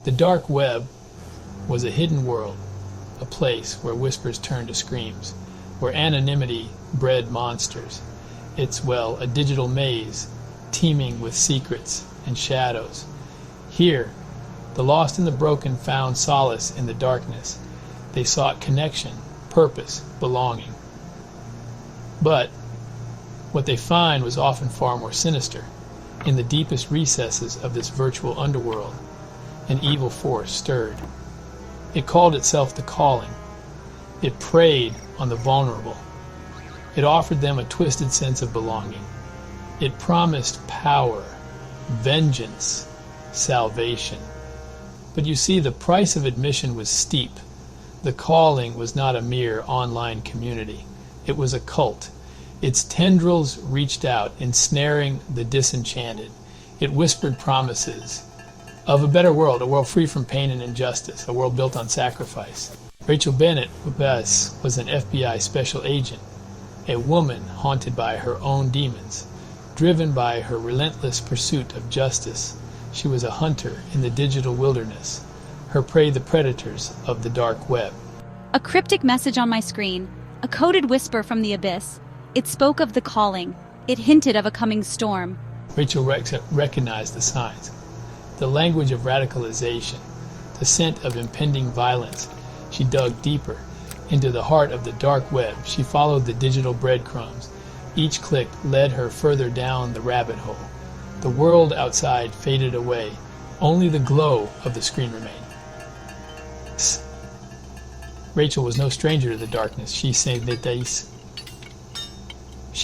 The dark web was a hidden world, a place where whispers turned to screams, where anonymity bred monsters. It's, well, a digital maze, teeming with secrets and shadows. Here, the lost and the broken found solace in the darkness. They sought connection, purpose, belonging. But what they find was often far more sinister. In the deepest recesses of this virtual underworld, an evil force stirred. It called itself the Calling. It preyed on the vulnerable. It offered them a twisted sense of belonging. It promised power, vengeance, salvation. But you see, the price of admission was steep. The Calling was not a mere online community. It was a cult. Its tendrils reached out, ensnaring the disenchanted. It whispered promises of a better world, a world free from pain and injustice, a world built on sacrifice. Rachel Bennett was an FBI special agent, a woman haunted by her own demons, driven by her relentless pursuit of justice. She was a hunter in the digital wilderness, her prey the predators of the dark web. A cryptic message on my screen, a coded whisper from the abyss. It spoke of the calling. It hinted of a coming storm. Rachel recognized the signs, the language of radicalization, the scent of impending violence. She dug deeper into the heart of the dark web. She followed the digital breadcrumbs. Each click led her further down the rabbit hole. The world outside faded away. Only the glow of the screen remained. Rachel was no stranger to the darkness. She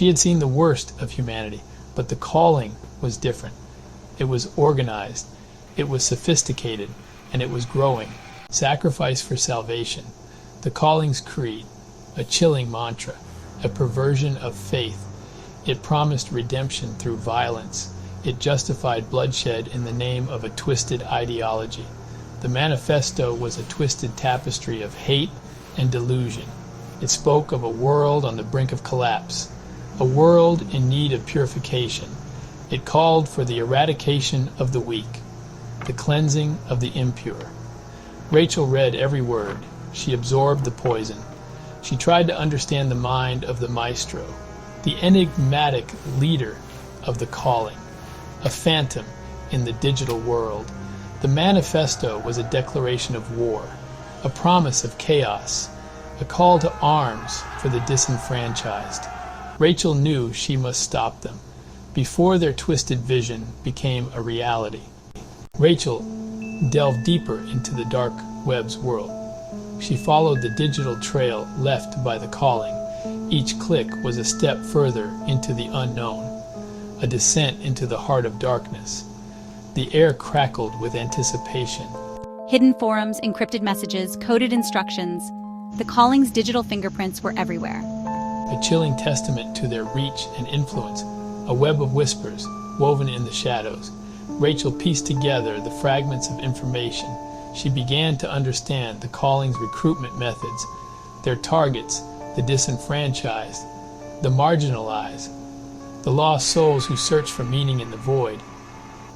had seen the worst of humanity, but the Calling was different. It was organized, it was sophisticated, and it was growing. Sacrifice for salvation. The Calling's creed, a chilling mantra, a perversion of faith. It promised redemption through violence. It justified bloodshed in the name of a twisted ideology. The manifesto was a twisted tapestry of hate and delusion. It spoke of a world on the brink of collapse, a world in need of purification. It called for the eradication of the weak, the cleansing of the impure. Rachel read every word. She absorbed the poison. She tried to understand the mind of the maestro, the enigmatic leader of the Calling, a phantom in the digital world. The manifesto was a declaration of war, a promise of chaos, a call to arms for the disenfranchised. Rachel knew she must stop them before their twisted vision became a reality. Rachel delved deeper into the dark web's world. She followed the digital trail left by the Calling. Each click was a step further into the unknown, a descent into the heart of darkness. The air crackled with anticipation. Hidden forums, encrypted messages, coded instructions. The Calling's digital fingerprints were everywhere. A chilling testament to their reach and influence, a web of whispers woven in the shadows. Rachel pieced together the fragments of information. She began to understand the Calling's recruitment methods, their targets, the disenfranchised, the marginalized, the lost souls who search for meaning in the void.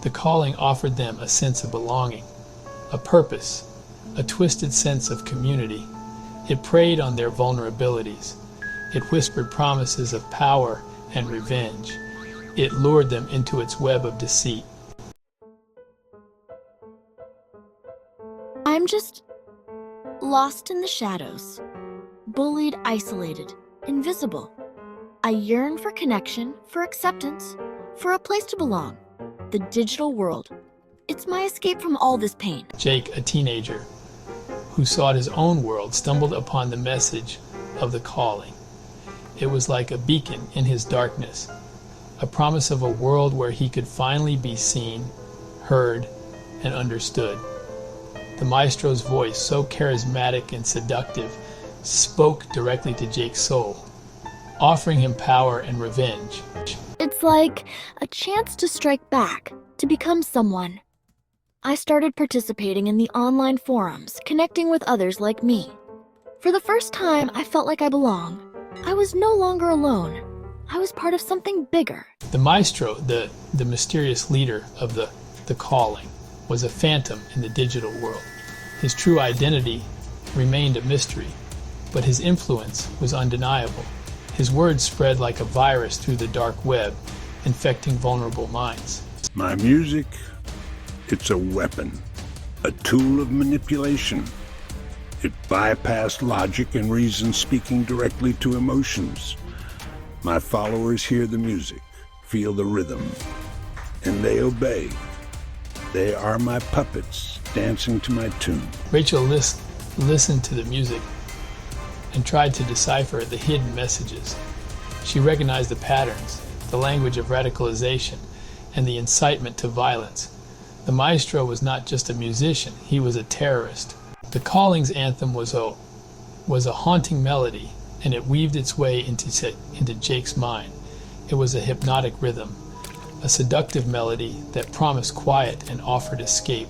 The Calling offered them a sense of belonging, a purpose, a twisted sense of community. It preyed on their vulnerabilities. It whispered promises of power and revenge. It lured them into its web of deceit. I'm just lost in the shadows, bullied, isolated, invisible. I yearn for connection, for acceptance, for a place to belong. The digital world. It's my escape from all this pain. Jake, a teenager who sought his own world, stumbled upon the message of the Calling. It was like a beacon in his darkness, a promise of a world where he could finally be seen, heard, and understood. The maestro's voice, so charismatic and seductive, spoke directly to Jake's soul, offering him power and revenge. It's like a chance to strike back, to become someone. I started participating in the online forums, connecting with others like me. For the first time, I felt like I belonged. I was no longer alone. I was part of something bigger. The maestro, the mysterious leader of the Calling, was a phantom in the digital world. His true identity remained a mystery, but his influence was undeniable. His words spread like a virus through the dark web, infecting vulnerable minds. My music, it's a weapon, a tool of manipulation. It bypassed logic and reason, speaking directly to emotions. My followers hear the music, feel the rhythm, and they obey. They are my puppets, dancing to my tune. Rachel listened to the music and tried to decipher the hidden messages. She recognized the patterns, the language of radicalization, and the incitement to violence. The maestro was not just a musician, he was a terrorist. The Calling's anthem was a haunting melody, and it weaved its way into Jake's mind. It was a hypnotic rhythm, a seductive melody that promised quiet and offered escape.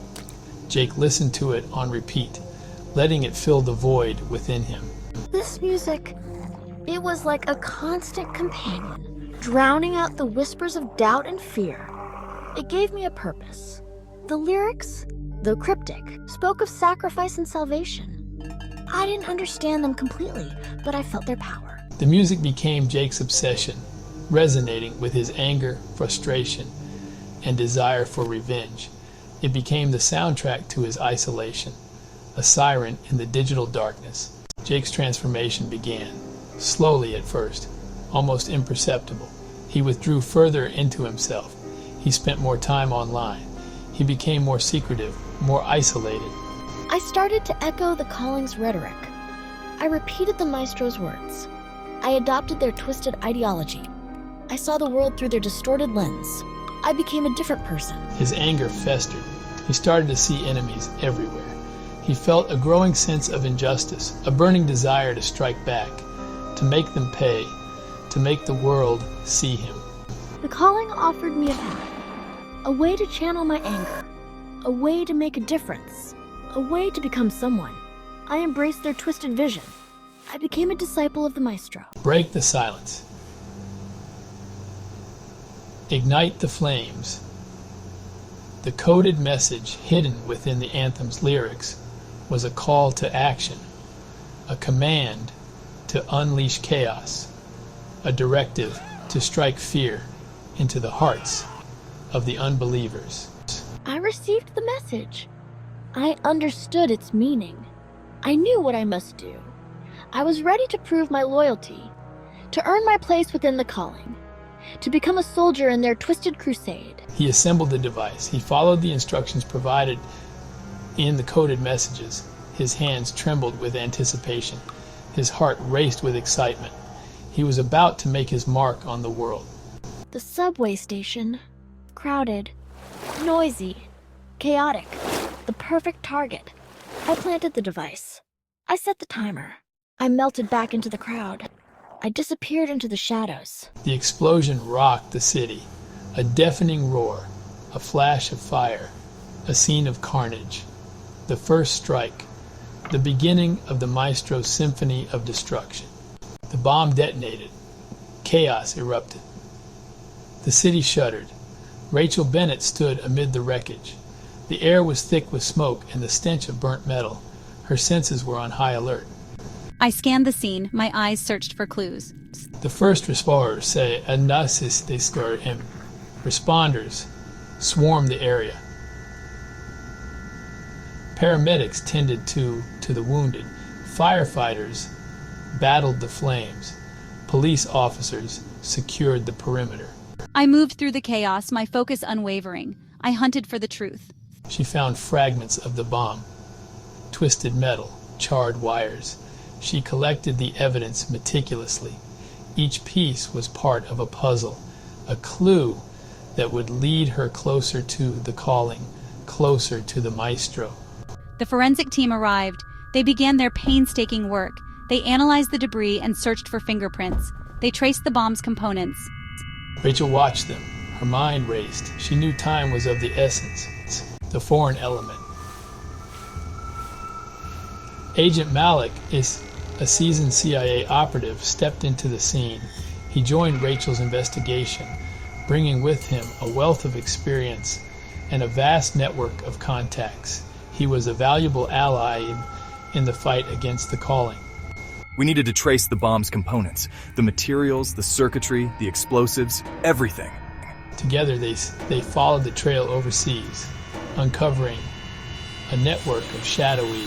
Jake listened to it on repeat, letting it fill the void within him. This music, it was like a constant companion, drowning out the whispers of doubt and fear. It gave me a purpose. The lyrics, though cryptic, spoke of sacrifice and salvation. I didn't understand them completely, but I felt their power. The music became Jake's obsession, resonating with his anger, frustration, and desire for revenge. It became the soundtrack to his isolation, a siren in the digital darkness. Jake's transformation began, slowly at first, almost imperceptible. He withdrew further into himself. He spent more time online. He became more secretive, more isolated. I started to echo the Calling's rhetoric. I repeated the maestro's words. I adopted their twisted ideology. I saw the world through their distorted lens. I became a different person. His anger festered. He started to see enemies everywhere. He felt a growing sense of injustice, a burning desire to strike back, to make them pay, to make the world see him. The Calling offered me a path, a way to channel my anger, a way to make a difference, a way to become someone. I embraced their twisted vision. I became a disciple of the maestro. Break the silence. Ignite the flames. The coded message hidden within the anthem's lyrics was a call to action, a command to unleash chaos, a directive to strike fear into the hearts of the unbelievers. I received the message. I understood its meaning. I knew what I must do. I was ready to prove my loyalty, to earn my place within the Calling, to become a soldier in their twisted crusade. He assembled the device. He followed the instructions provided in the coded messages. His hands trembled with anticipation. His heart raced with excitement. He was about to make his mark on the world. The subway station, crowded, noisy, chaotic, the perfect target. I planted the device. I set the timer. I melted back into the crowd. I disappeared into the shadows. The explosion rocked the city. A deafening roar, a flash of fire, a scene of carnage. The first strike, the beginning of the maestro's symphony of destruction. The bomb detonated. Chaos erupted. The city shuddered. Rachel Bennett stood amid the wreckage. The air was thick with smoke and the stench of burnt metal. Her senses were on high alert. I scanned the scene, my eyes searched for clues. The first responders say Unmasking. Responders swarmed the area. Paramedics tended to the wounded. Firefighters battled the flames. Police officers secured the perimeter. I moved through the chaos, my focus unwavering. I hunted for the truth. She found fragments of the bomb, twisted metal, charred wires. She collected the evidence meticulously. Each piece was part of a puzzle, a clue that would lead her closer to the Calling, closer to the maestro. The forensic team arrived. They began their painstaking work. They analyzed the debris and searched for fingerprints. They traced the bomb's components. Rachel watched them. Her mind raced. She knew time was of the essence, the foreign element. Agent Malik, a seasoned CIA operative, stepped into the scene. He joined Rachel's investigation, bringing with him a wealth of experience and a vast network of contacts. He was a valuable ally in the fight against the calling. We needed to trace the bomb's components, the materials, the circuitry, the explosives, everything. Together they followed the trail overseas, uncovering a network of shadowy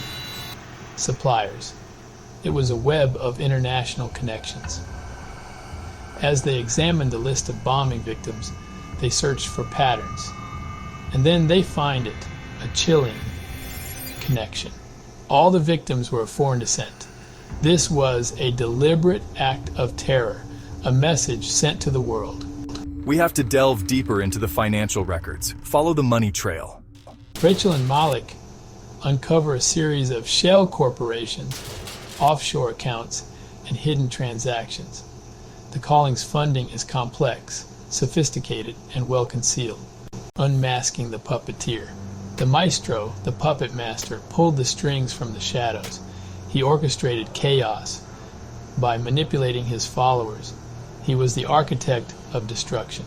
suppliers. It was a web of international connections. As they examined the list of bombing victims, they searched for patterns. And then they find it, a chilling connection. All the victims were of foreign descent. This was a deliberate act of terror, a message sent to the world. We have to delve deeper into the financial records, follow the money trail. Rachel and Malik uncover a series of shell corporations, offshore accounts, and hidden transactions. The calling's funding is complex, sophisticated, and well concealed. Unmasking the puppeteer. The maestro, the puppet master, pulled the strings from the shadows. He orchestrated chaos by manipulating his followers. He was the architect of destruction.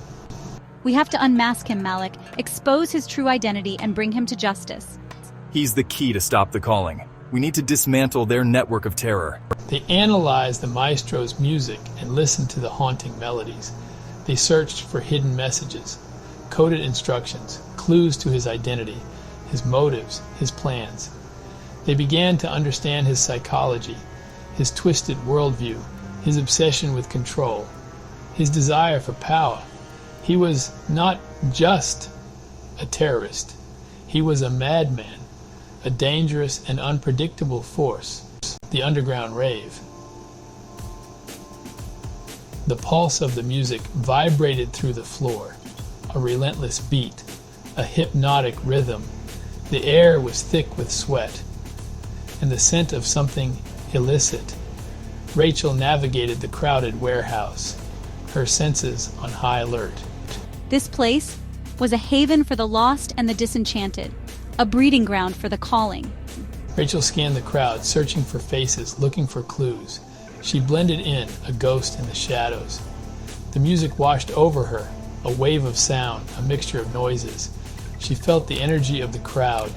We have to unmask him, Malik, expose his true identity, and bring him to justice. He's the key to stop the calling. We need to dismantle their network of terror. They analyzed the maestro's music and listened to the haunting melodies. They searched for hidden messages, coded instructions, clues to his identity, his motives, his plans. They began to understand his psychology, his twisted worldview, his obsession with control, his desire for power. He was not just a terrorist. He was a madman, a dangerous and unpredictable force. The underground rave. The pulse of the music vibrated through the floor, a relentless beat, a hypnotic rhythm. The air was thick with sweat and the scent of something illicit. Rachel navigated the crowded warehouse, her senses on high alert. This place was a haven for the lost and the disenchanted, a breeding ground for the calling. Rachel scanned the crowd, searching for faces, looking for clues. She blended in, a ghost in the shadows. The music washed over her, a wave of sound, a mixture of noises. She felt the energy of the crowd,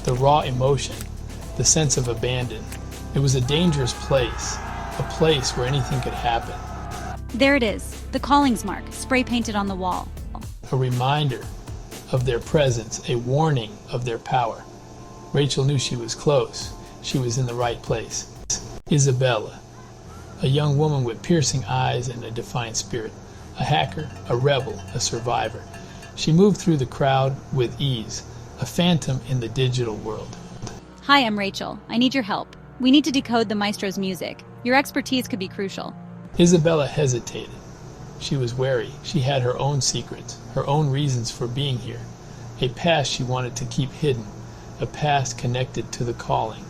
the raw emotion, the sense of abandon. It was a dangerous place, a place where anything could happen. There it is, the calling's mark, spray painted on the wall. A reminder of their presence, a warning of their power. Rachel knew she was close. She was in the right place. Isabella, a young woman with piercing eyes and a defiant spirit. A hacker, a rebel, a survivor. She moved through the crowd with ease, a phantom in the digital world. Hi, I'm Rachel. I need your help. We need to decode the maestro's music. Your expertise could be crucial. Isabella hesitated. She was wary. She had her own secrets, her own reasons for being here. A past she wanted to keep hidden, a past connected to the calling.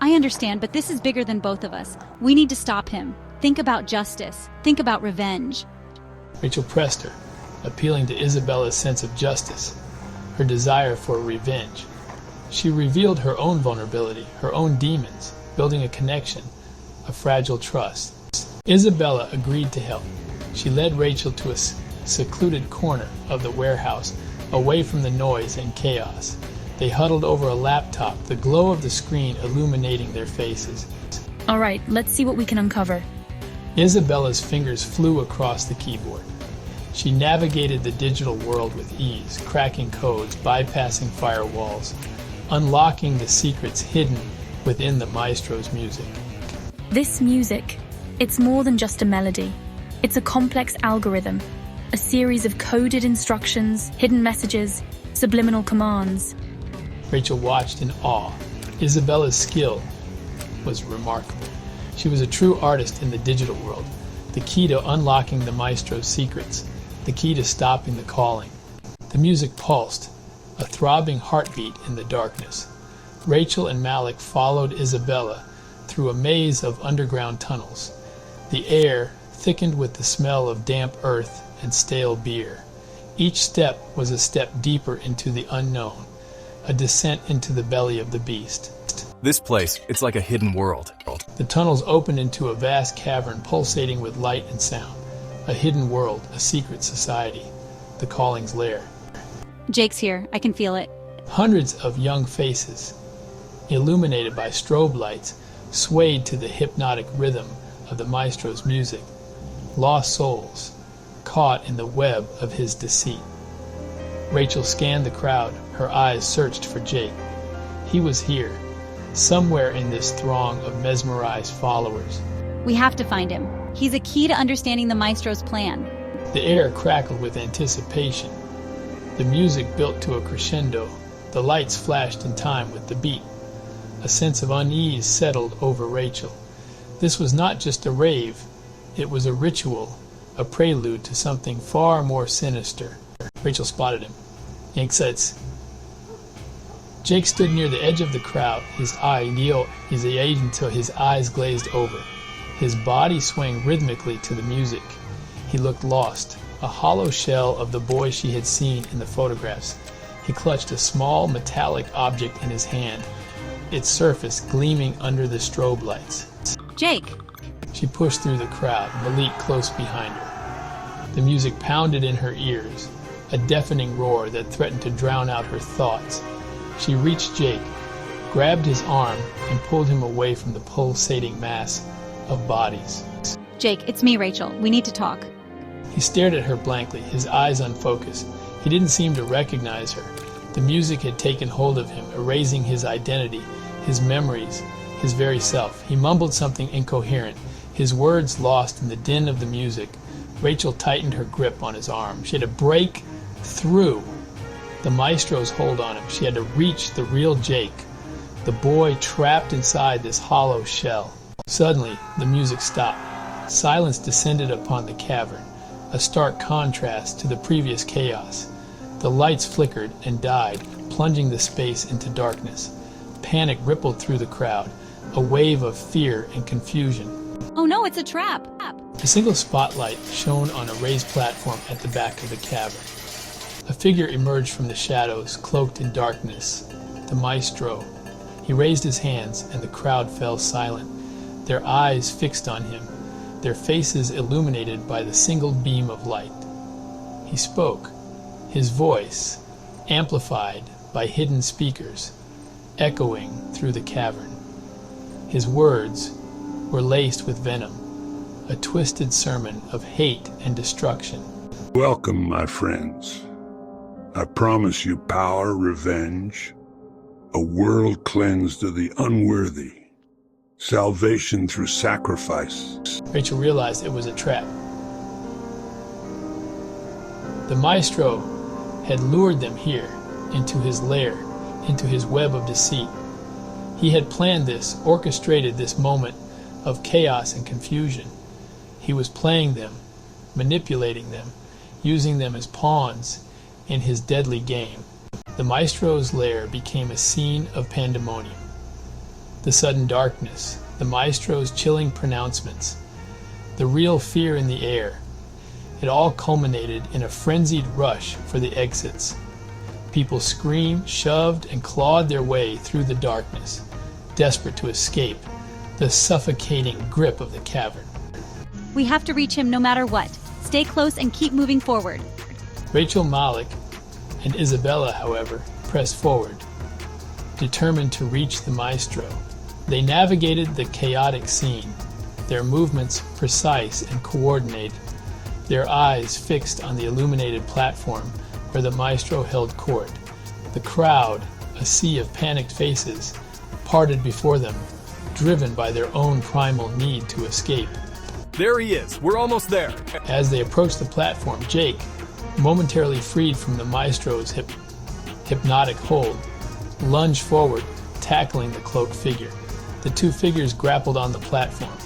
I understand, but this is bigger than both of us. We need to stop him. Think about justice. Think about revenge. Rachel pressed her, appealing to Isabella's sense of justice, her desire for revenge. She revealed her own vulnerability, her own demons, building a connection, a fragile trust. Isabella agreed to help. She led Rachel to a secluded corner of the warehouse, away from the noise and chaos. They huddled over a laptop, the glow of the screen illuminating their faces. All right, let's see what we can uncover. Isabella's fingers flew across the keyboard. She navigated the digital world with ease, cracking codes, bypassing firewalls, unlocking the secrets hidden within the maestro's music. This music, it's more than just a melody. It's a complex algorithm, a series of coded instructions, hidden messages, subliminal commands. Rachel watched in awe. Isabella's skill was remarkable. She was a true artist in the digital world, the key to unlocking the maestro's secrets, the key to stopping the calling. The music pulsed, a throbbing heartbeat in the darkness. Rachel and Malik followed Isabella through a maze of underground tunnels. The air thickened with the smell of damp earth and stale beer. Each step was a step deeper into the unknown, a descent into the belly of the beast. This place, it's like a hidden world. The tunnels opened into a vast cavern pulsating with light and sound. A hidden world, a secret society, the calling's lair. Jake's here. I can feel it. Hundreds of young faces, illuminated by strobe lights, swayed to the hypnotic rhythm of the maestro's music. Lost souls, caught in the web of his deceit. Rachel scanned the crowd, her eyes searched for Jake. He was here, somewhere in this throng of mesmerized followers. We have to find him. He's a key to understanding the maestro's plan. The air crackled with anticipation. The music built to a crescendo. The lights flashed in time with the beat. A sense of unease settled over Rachel. This was not just a rave. It was a ritual, a prelude to something far more sinister. Rachel spotted him. Yank says, Jake stood near the edge of the crowd, his eye until his eyes glazed over. His body swaying rhythmically to the music. He looked lost, a hollow shell of the boy she had seen in the photographs. He clutched a small metallic object in his hand, its surface gleaming under the strobe lights. Jake! She pushed through the crowd, Malik close behind her. The music pounded in her ears, a deafening roar that threatened to drown out her thoughts. She reached Jake, grabbed his arm, and pulled him away from the pulsating mass of bodies. Jake, it's me, Rachel. We need to talk. He stared at her blankly, his eyes unfocused. He didn't seem to recognize her. The music had taken hold of him, erasing his identity, his memories, his very self. He mumbled something incoherent, his words lost in the din of the music. Rachel tightened her grip on his arm. She had to break through the maestro's hold on him. She had to reach the real Jake, the boy trapped inside this hollow shell. Suddenly, the music stopped. Silence descended upon the cavern, a stark contrast to the previous chaos. The lights flickered and died, plunging the space into darkness. Panic rippled through the crowd, a wave of fear and confusion. Oh no, it's a trap! A single spotlight shone on a raised platform at the back of the cavern. A figure emerged from the shadows, cloaked in darkness. The maestro. He raised his hands, and the crowd fell silent, their eyes fixed on him, their faces illuminated by the single beam of light. He spoke, his voice amplified by hidden speakers, echoing through the cavern. His words were laced with venom, a twisted sermon of hate and destruction. Welcome, my friends. I promise you power, revenge, a world cleansed of the unworthy, salvation through sacrifice. Rachel realized it was a trap. The maestro had lured them here, into his lair, into his web of deceit. He had planned this, orchestrated this moment of chaos and confusion. He was playing them, manipulating them, using them as pawns in his deadly game. The maestro's lair became a scene of pandemonium. The sudden darkness, the maestro's chilling pronouncements, the real fear in the air. It all culminated in a frenzied rush for the exits. People screamed, shoved, and clawed their way through the darkness, desperate to escape the suffocating grip of the cavern. We have to reach him no matter what. Stay close and keep moving forward. Rachel, Malik, and Isabella, however, pressed forward, determined to reach the maestro. They navigated the chaotic scene, their movements precise and coordinated, their eyes fixed on the illuminated platform where the maestro held court. The crowd, a sea of panicked faces, parted before them, driven by their own primal need to escape. There he is. We're almost there. As they approached the platform, Jake, momentarily freed from the maestro's hypnotic hold, lunged forward, tackling the cloaked figure. The two figures grappled on the platform,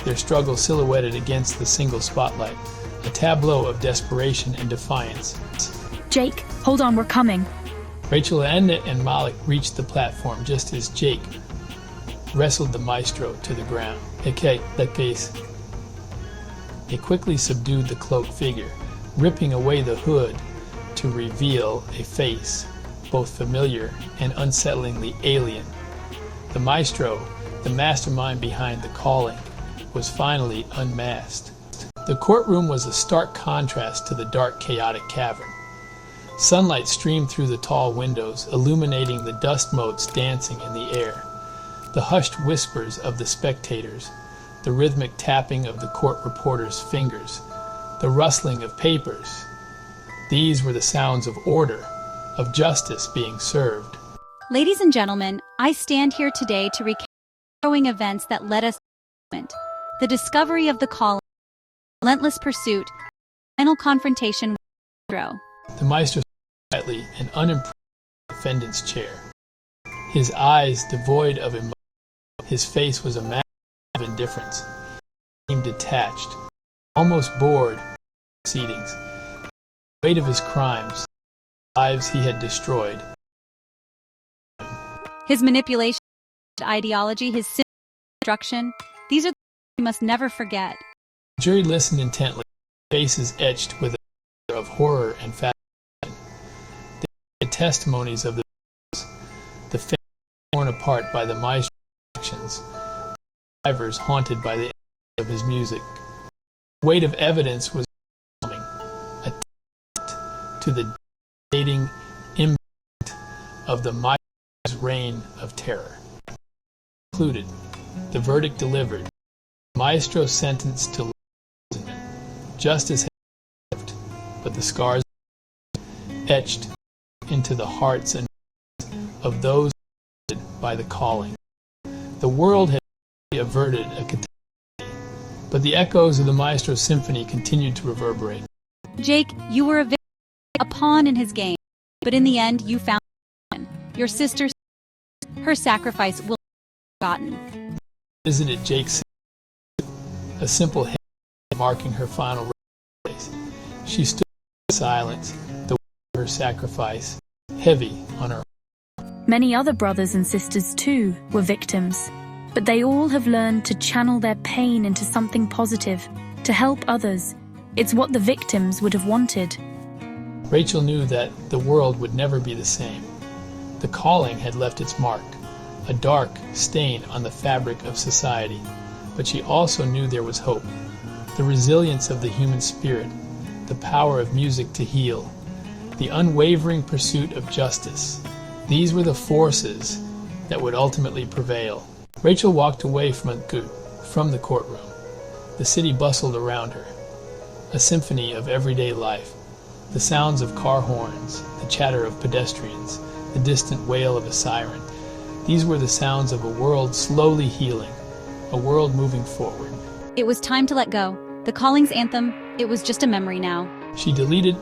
their struggle silhouetted against the single spotlight, a tableau of desperation and defiance. Jake, hold on, we're coming. Rachel and Malik reached the platform just as Jake wrestled the maestro to the ground. Okay, that case. They quickly subdued the cloaked figure, ripping away the hood to reveal a face, both familiar and unsettlingly alien. The maestro, the mastermind behind the calling, was finally unmasked. The courtroom was a stark contrast to the dark, chaotic cavern. Sunlight streamed through the tall windows, illuminating the dust motes dancing in the air. The hushed whispers of the spectators, the rhythmic tapping of the court reporters' fingers, the rustling of papers. These were the sounds of order, of justice being served. Ladies and gentlemen, I stand here today to recount the harrowing events that led us to this moment. The discovery of the calling, relentless pursuit, final confrontation with the maestro. The maestro sat quietly and unimpressed in the defendant's chair. His eyes devoid of emotion, his face was a mask of indifference. He seemed detached, almost bored with the proceedings. The weight of his crimes, the lives he had destroyed. His manipulation, his ideology, his sin, destruction, these are the things we must never forget. The jury listened intently, faces etched with a picture of horror and fascination. They heard testimonies of the victims, the families torn apart by the maestro's actions, the survivors haunted by the echoes of his music. The weight of evidence was overwhelming, a testament to the devastating impact of the maestro's reign of terror. Concluded, the verdict delivered, the maestro sentenced to life imprisonment. Justice had lived, but the scars etched into the hearts and minds of those affected by the calling. The world had averted a catastrophe, but the echoes of the maestro's symphony continued to reverberate. Jake, you were a victim, a pawn in his game, but in the end you found your sister. Her sacrifice will be forgotten. Visited Jake's a simple head marking her final place. She stood in silence, the weight of her sacrifice heavy on her. Many other brothers and sisters, too, were victims, but they all have learned to channel their pain into something positive, to help others. It's what the victims would have wanted. Rachel knew that the world would never be the same. The calling had left its mark, a dark stain on the fabric of society, but she also knew there was hope, the resilience of the human spirit, the power of music to heal, the unwavering pursuit of justice. These were the forces that would ultimately prevail. Rachel walked away from the courtroom. The city bustled around her, a symphony of everyday life, the sounds of car horns, the chatter of pedestrians, the distant wail of a siren. These were the sounds of a world slowly healing, a world moving forward. It was time to let go. The calling's anthem, it was just a memory now. She deleted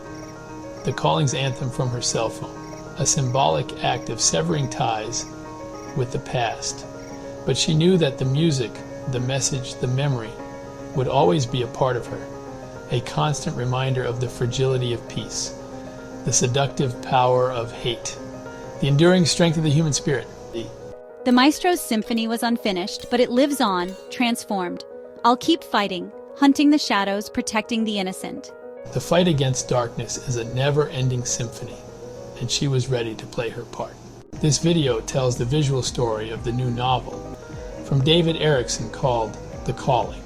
the calling's anthem from her cell phone, a symbolic act of severing ties with the past. But she knew that the music, the message, the memory would always be a part of her, a constant reminder of the fragility of peace, the seductive power of hate, the enduring strength of the human spirit. The maestro's symphony was unfinished, but it lives on, transformed. I'll keep fighting, hunting the shadows, protecting the innocent. The fight against darkness is a never-ending symphony, and she was ready to play her part. This video tells the visual story of the new novel from David Erickson called The Calling.